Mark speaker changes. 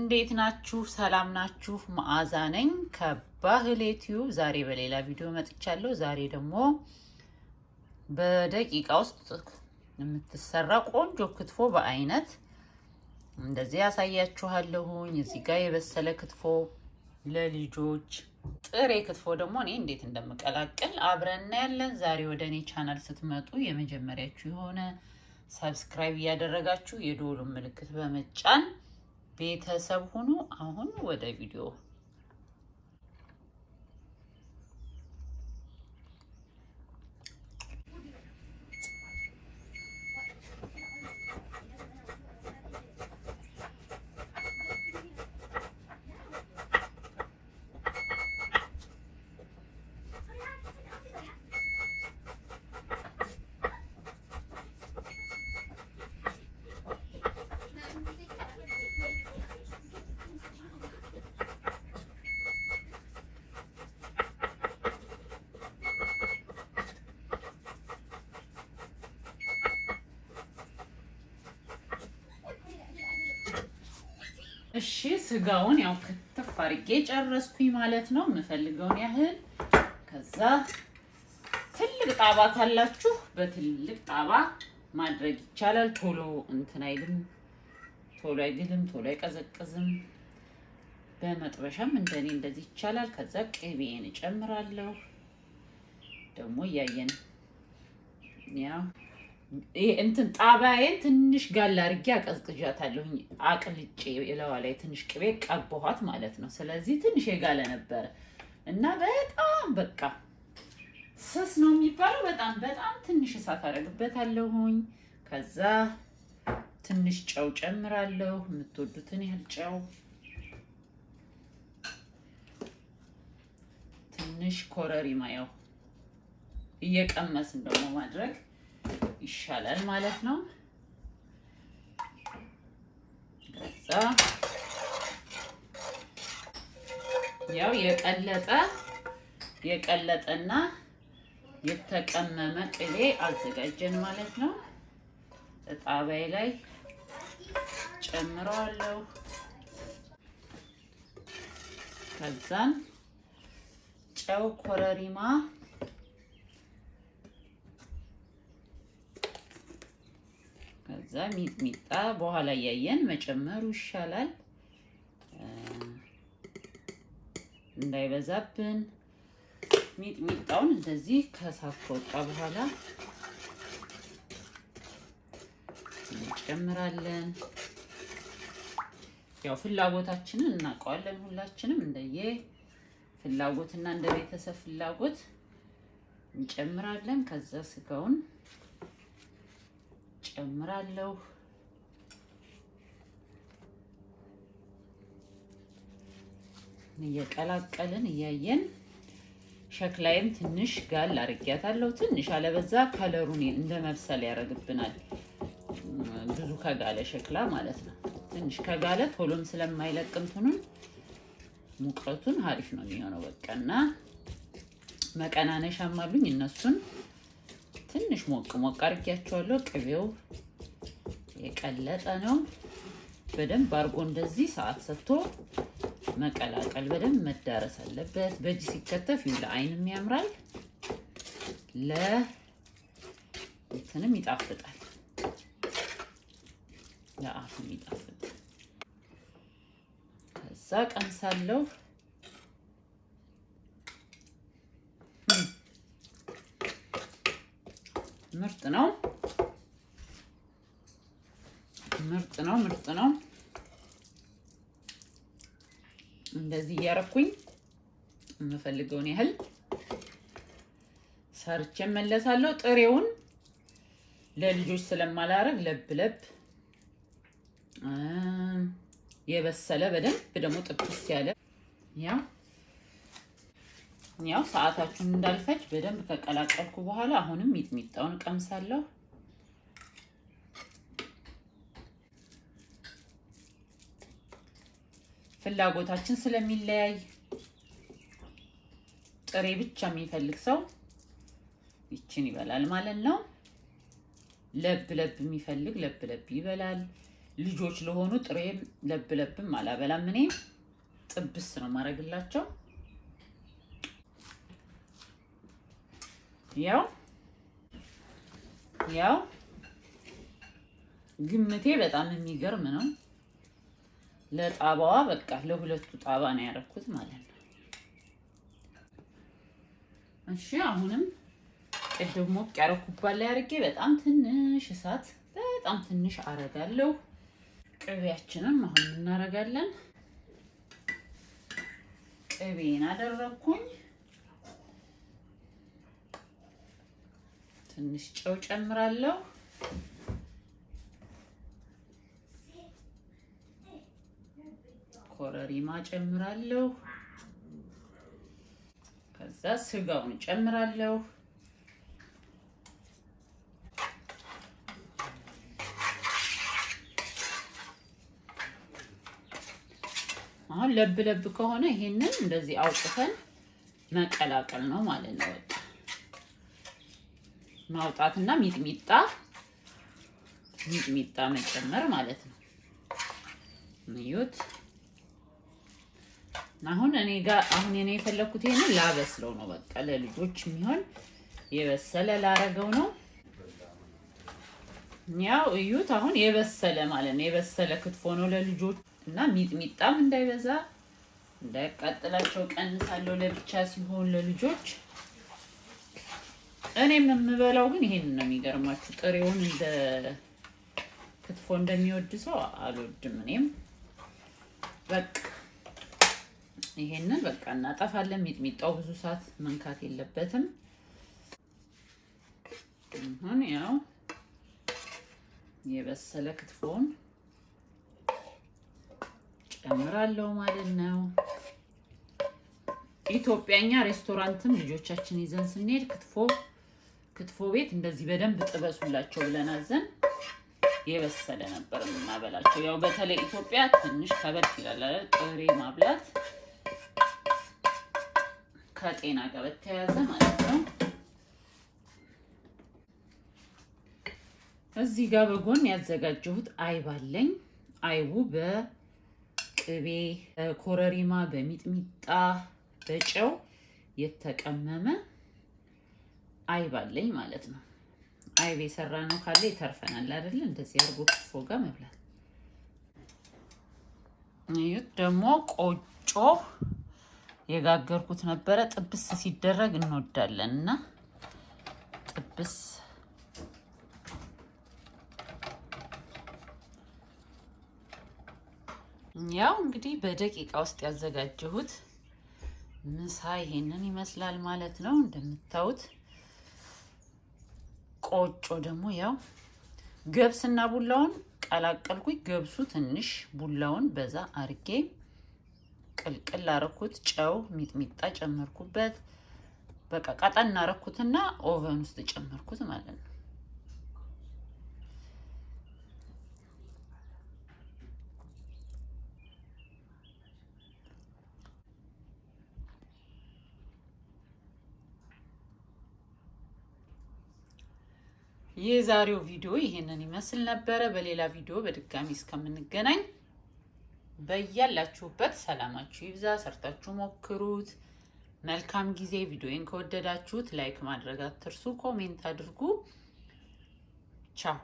Speaker 1: እንዴት ናችሁ? ሰላም ናችሁ? መዓዛ ነኝ ከባህሌ ቲዩብ። ዛሬ በሌላ ቪዲዮ መጥቻለሁ። ዛሬ ደግሞ በደቂቃ ውስጥ የምትሰራ ቆንጆ ክትፎ በአይነት እንደዚህ ያሳያችኋለሁኝ። እዚህ ጋር የበሰለ ክትፎ ለልጆች፣ ጥሬ ክትፎ ደግሞ እኔ እንዴት እንደምቀላቅል አብረን እናያለን። ዛሬ ወደ እኔ ቻናል ስትመጡ የመጀመሪያችሁ የሆነ ሰብስክራይብ ያደረጋችሁ የደወሉን ምልክት በመጫን ቤተሰብ ሁኑ። አሁን ወደ ቪዲዮ እሺ ስጋውን ያው ክትፍ አድርጌ ጨረስኩኝ ማለት ነው፣ የምፈልገውን ያህል። ከዛ ትልቅ ጣባ ካላችሁ በትልቅ ጣባ ማድረግ ይቻላል። ቶሎ እንትን አይልም፣ ቶሎ አይግልም፣ ቶሎ አይቀዘቅዝም። በመጥበሻም እንደኔ እንደዚህ ይቻላል። ከዛ ቅቤን እጨምራለሁ። ደግሞ እያየን ያው እንትን ጣባዬን ትንሽ ጋላ አድርጌ አቀዝቅዣታለሁኝ። አቅልጬ የለዋ ላይ ትንሽ ቅቤ ቀባኋት ማለት ነው። ስለዚህ ትንሽ የጋለ ነበረ እና በጣም በቃ ስስ ነው የሚባለው። በጣም ትንሽ እሳት አደርግበታለሁኝ። ከዛ ትንሽ ጨው ጨምራለሁ፣ የምትወዱትን ያህል ጨው። ትንሽ ኮረሪማ ያው እየቀመስን ደግሞ ማድረግ ይሻላል ማለት ነው። ከዛ ያው የቀለጠና የተቀመመ ቅቤ አዘጋጀን ማለት ነው። ጣባዬ ላይ ጨምረዋለሁ። ከዛን ጨው፣ ኮረሪማ፣ ከዛ ሚጥሚጣ በኋላ ያየን መጨመሩ ይሻላል እንዳይበዛብን። ሚጥሚጣውን እንደዚህ ከሳት ከወጣ በኋላ እንጨምራለን። ያው ፍላጎታችንን እናውቀዋለን ሁላችንም፣ እንደየ ፍላጎትና እንደ ቤተሰብ ፍላጎት እንጨምራለን። ከዛ ስጋውን ጨምራለሁ። እየቀላቀልን እያየን ሸክላይም ትንሽ ጋል አድርጊያታለሁ። ትንሽ አለበዛ ከለሩን እንደ መብሰል ያደርግብናል። ብዙ ከጋለ ሸክላ ማለት ነው። ትንሽ ከጋለ ቶሎም ስለማይለቅምቱን ሙቀቱን አሪፍ ነው የሚሆነው። በቃና መቀናነሻም አሉኝ፣ እነሱን ትንሽ ሞቅ አድርጊያቸዋለሁ። ቅቤው የቀለጠ ነው። በደንብ አድርጎ እንደዚህ ሰዓት ሰጥቶ መቀላቀል በደንብ መዳረስ አለበት። በእጅ ሲከተፍ ለአይንም ያምራል፣ ለእንትንም ይጣፍጣል፣ ለአፍም ይጣፍጣል። ከዛ ቀምሳለሁ። ምርጥ ነው። እንደዚህ እያረኩኝ የምፈልገውን ያህል ሰርቼ መለሳለሁ። ጥሬውን ለልጆች ስለማላረግ ለብ የበሰለ በደንብ ደግሞ ጥብስ ያለ ያው ሰዓታችሁን እንዳልፈጅ በደንብ ከቀላቀልኩ በኋላ አሁንም ሚጥሚጣውን ቀምሳለሁ። ፍላጎታችን ስለሚለያይ ጥሬ ብቻ የሚፈልግ ሰው ይችን ይበላል ማለት ነው። ለብ የሚፈልግ ለብ ይበላል። ልጆች ለሆኑ ጥሬም ለብለብም አላበላም እኔ ጥብስ ነው ማረግላቸው ያው ግምቴ በጣም የሚገርም ነው ለጣባዋ በቃ ለሁለቱ ጣባ ነው ያረኩት ማለት ነው እሺ አሁንም ደግሞ ያረኩባት ላይ አርጌ በጣም ትንሽ እሳት በጣም ትንሽ አረጋለሁ ቅቤያችንን አሁን እናረጋለን ቅቤን አደረኩኝ ትንሽ ጨው ጨምራለሁ ኮረሪማ ጨምራለሁ ከዛ ስጋውን ጨምራለሁ አሁን ለብ ከሆነ ይሄንን እንደዚህ አውጥተን መቀላቀል ነው ማለት ነው ማውጣትና ሚጥሚጣ መጨመር ማለት ነው ንዩት አሁን እኔ የፈለኩት ይሄንን ላበስለው ነው በቃ ለልጆች የሚሆን የበሰለ ላረገው ነው ያው እዩት አሁን የበሰለ ማለት ነው የበሰለ ክትፎ ነው ለልጆች እና ሚጥሚጣም እንዳይበዛ እንዳይቃጠላቸው ቀንሳለሁ ለብቻ ሲሆን ለልጆች እኔም የምበላው ግን ይሄንን ነው የሚገርማችሁ ጥሬውን እንደ ክትፎ እንደሚወድ ሰው አልወድም እኔም በቃ ይሄንን በቃ እናጠፋለን ሚጥሚጣው ብዙ ሰዓት መንካት የለበትም አሁን ያው የበሰለ ክትፎን ጨምራለሁ ማለት ነው ኢትዮጵያኛ ሬስቶራንትም ልጆቻችን ይዘን ስንሄድ ክትፎ ቤት እንደዚህ በደንብ ጥበሱላቸው ብለን አዘን የበሰለ ነበር እናበላቸው ያው በተለይ ኢትዮጵያ ትንሽ ከበድ ይላል ጥሬ ማብላት ከጤና ጋር በተያያዘ ማለት ነው እዚህ ጋር በጎን ያዘጋጀሁት አይብ አለኝ አይቡ በቅቤ ኮረሪማ በሚጥሚጣ በጨው የተቀመመ አይብ አለኝ ማለት ነው አይብ የሰራነው ካለ ይተርፈናል አይደል እንደዚህ አርጎ ክትፎ ጋር መብላት ይሄ ደግሞ ቆጮ የጋገርኩት ነበረ ጥብስ ሲደረግ እንወዳለንና ጥብስ ያው እንግዲህ በደቂቃ ውስጥ ያዘጋጀሁት ምሳ ይሄንን ይመስላል ማለት ነው እንደምታዩት ቆጮ ደግሞ ያው ገብስና ቡላውን ቀላቀልኩኝ ገብሱ ትንሽ ቡላውን በዛ አርጌ ቅልቅል አረኩት ጨው ሚጥሚጣ ጨመርኩበት በቃ ቀጠና አረኩትና ኦቨን ውስጥ ጨመርኩት ማለት ነው የዛሬው ቪዲዮ ይሄንን ይመስል ነበር በሌላ ቪዲዮ በድጋሚ እስከምንገናኝ በያላችሁበት ሰላማችሁ ይብዛ ሰርታችሁ ሞክሩት መልካም ጊዜ ቪዲዮን ከወደዳችሁት ላይክ ማድረግ አትርሱ ኮሜንት አድርጉ ቻው